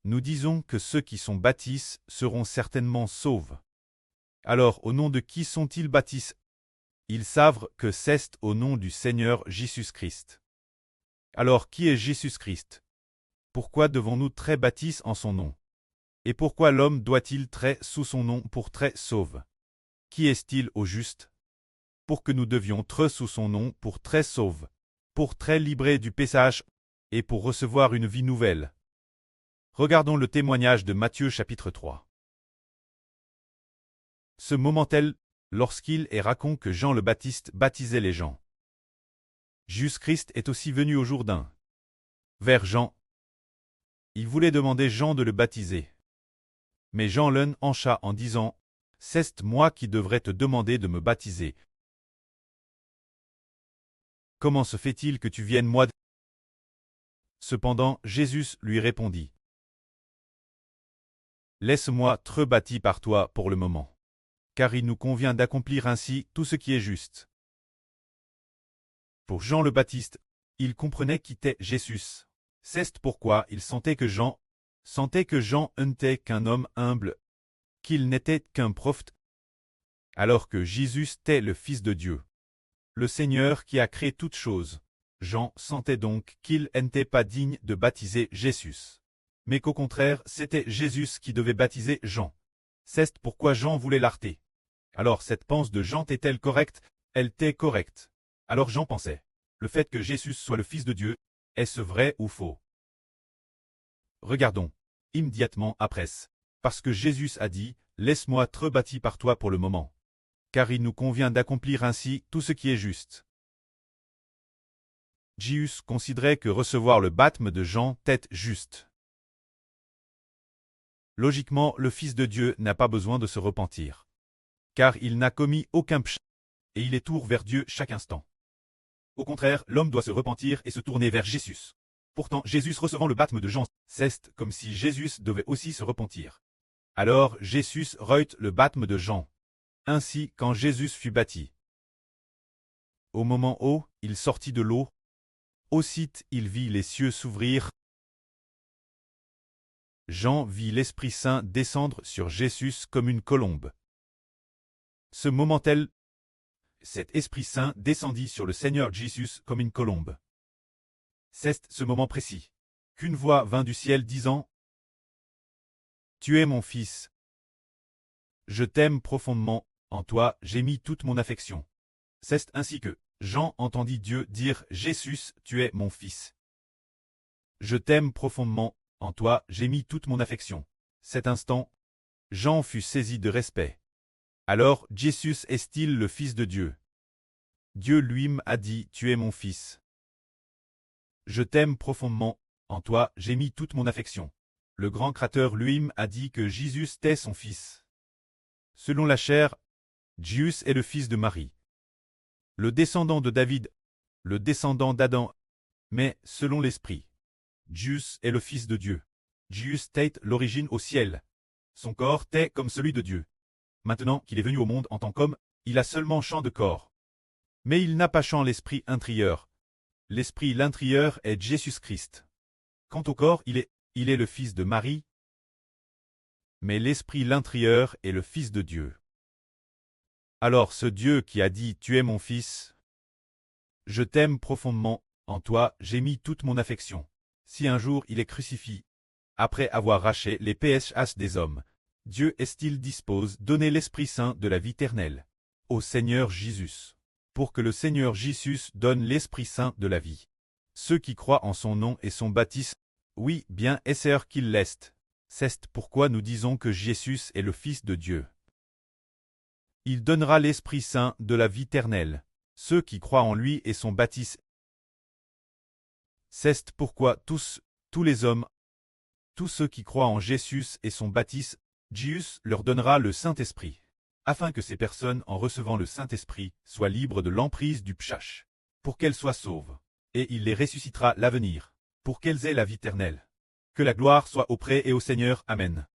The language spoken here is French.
nous disons que ceux qui sont baptisés seront certainement sauvés. Alors, au nom de qui sont-ils baptisés? Ils savent que c'est au nom du Seigneur Jésus-Christ. Alors, qui est Jésus-Christ? Pourquoi devons-nous très baptiser en son nom? Et pourquoi l'homme doit-il très sous son nom pour très sauve? Qui est-il au juste? Pour que nous devions très sous son nom pour très sauve, pour très libérés du péchage et pour recevoir une vie nouvelle. Regardons le témoignage de Matthieu chapitre 3. Ce moment-là, lorsqu'il est raconté que Jean le Baptiste baptisait les gens. Jésus-Christ est aussi venu au Jourdain. Vers Jean. Il voulait demander Jean de le baptiser. Mais Jean l'en empêcha en disant, « C'est moi qui devrais te demander de me baptiser. Comment se fait-il que tu viennes moi ?» Cependant, Jésus lui répondit, « Laisse-moi être baptisé par toi pour le moment, car il nous convient d'accomplir ainsi tout ce qui est juste. » Pour Jean le Baptiste, il comprenait qui était Jésus. C'est pourquoi il sentait que Jean n'était qu'un homme humble, qu'il n'était qu'un prophète, alors que Jésus était le Fils de Dieu, le Seigneur qui a créé toutes choses. Jean sentait donc qu'il n'était pas digne de baptiser Jésus, mais qu'au contraire, c'était Jésus qui devait baptiser Jean. C'est pourquoi Jean voulait l'arrêter. Alors cette pensée de Jean était-elle correcte? Elle était correcte. Alors Jean pensait, le fait que Jésus soit le Fils de Dieu, est-ce vrai ou faux? Regardons, immédiatement après, parce que Jésus a dit, « Laisse-moi être baptisé par toi pour le moment, car il nous convient d'accomplir ainsi tout ce qui est juste. » Jésus considérait que recevoir le baptême de Jean était juste. Logiquement, le Fils de Dieu n'a pas besoin de se repentir, car il n'a commis aucun péché, et il est tourné vers Dieu chaque instant. Au contraire, l'homme doit se repentir et se tourner vers Jésus. Pourtant, Jésus recevant le baptême de Jean, c'est comme si Jésus devait aussi se repentir. Alors Jésus reçut le baptême de Jean. Ainsi, quand Jésus fut baptisé, au moment où il sortit de l'eau, aussitôt il vit les cieux s'ouvrir. Jean vit l'Esprit Saint descendre sur Jésus comme une colombe. Ce moment-là, cet Esprit Saint descendit sur le Seigneur Jésus comme une colombe. C'est ce moment précis qu'une voix vint du ciel disant, « Tu es mon Fils. Je t'aime profondément, en toi j'ai mis toute mon affection. » C'est ainsi que Jean entendit Dieu dire, « Jésus, tu es mon Fils. Je t'aime profondément, en toi j'ai mis toute mon affection. » Cet instant, Jean fut saisi de respect. Alors Jésus est-il le Fils de Dieu? Dieu lui-même a dit, « Tu es mon Fils. Je t'aime profondément, en toi j'ai mis toute mon affection. » Le grand Créateur lui-même a dit que Jésus était son Fils. Selon la chair, Jésus est le fils de Marie, le descendant de David, le descendant d'Adam, mais selon l'Esprit, Jésus est le Fils de Dieu. Jésus est l'origine au ciel. Son corps est comme celui de Dieu. Maintenant qu'il est venu au monde en tant qu'homme, il a seulement champ de corps. Mais il n'a pas champ l'Esprit intérieur. L'Esprit l'intérieur est Jésus-Christ. Quant au corps, il est le Fils de Marie, mais l'Esprit l'intérieur est le Fils de Dieu. Alors ce Dieu qui a dit « Tu es mon Fils, je t'aime profondément, en toi j'ai mis toute mon affection », si un jour il est crucifié, après avoir racheté les péchés des hommes, Dieu est-il dispose donner l'Esprit Saint de la vie éternelle au Seigneur Jésus, pour que le Seigneur Jésus donne l'Esprit Saint de la vie. Ceux qui croient en son nom et sont baptisés, oui, bien est-ce qu'il l'est. C'est pourquoi nous disons que Jésus est le Fils de Dieu. Il donnera l'Esprit Saint de la vie éternelle, ceux qui croient en lui et sont baptisés. C'est pourquoi tous les hommes, tous ceux qui croient en Jésus et sont baptisés, Jésus leur donnera le Saint-Esprit, afin que ces personnes, en recevant le Saint-Esprit, soient libres de l'emprise du péché, pour qu'elles soient sauves, et il les ressuscitera l'avenir, pour qu'elles aient la vie éternelle. Que la gloire soit auprès et au Seigneur. Amen.